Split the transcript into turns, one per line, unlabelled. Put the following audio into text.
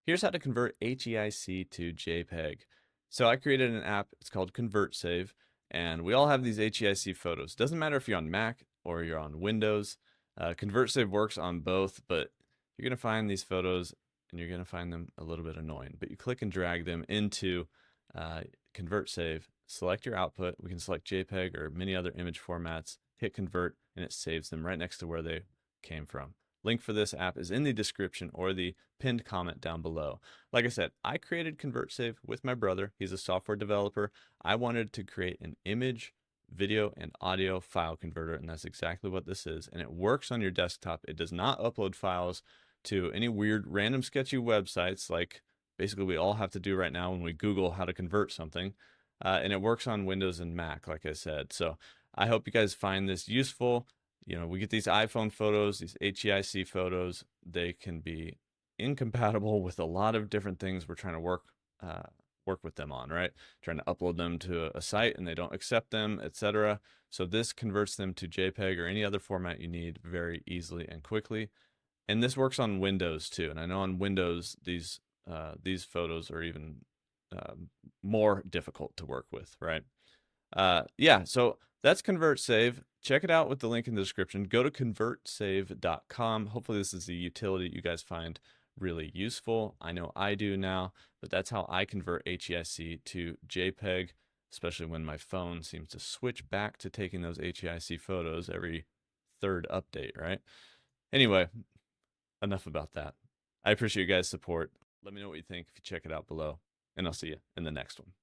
Here's how to convert HEIC to JPEG. So I created an app, it's called ConvertSave, and we all have these HEIC photos. Doesn't matter if you're on Mac or you're on Windows. ConvertSave works on both, but you're gonna find these photos and you're gonna find them a little bit annoying. But you click and drag them into ConvertSave, select your output. We can select JPEG or many other image formats, hit convert, and it saves them right next to where they came from. Link for this app is in the description or the pinned comment down below. Like I said, I created ConvertSave with my brother. He's a software developer. I wanted to create an image, video, and audio file converter, and that's exactly what this is. And it works on your desktop. It does not upload files to any weird, random, sketchy websites like basically we all have to do right now when we Google how to convert something. And it works on Windows and Mac, like I said. So I hope you guys find this useful. You know, we get these iPhone photos, these HEIC photos, they can be incompatible with a lot of different things we're trying to work with them on, right? Trying to upload them to a site and they don't accept them, etc. So this converts them to JPEG or any other format you need very easily and quickly. And this works on Windows too. And I know on Windows, these photos are even more difficult to work with, right? Yeah, so that's ConvertSave. Check it out with the link in the description. Go to convertsave.com. Hopefully this is a utility you guys find really useful. I know I do now, but that's how I convert HEIC to JPEG, especially when my phone seems to switch back to taking those HEIC photos every third update, right? Anyway, enough about that. I appreciate you guys' support. Let me know what you think if you check it out below, and I'll see you in the next one.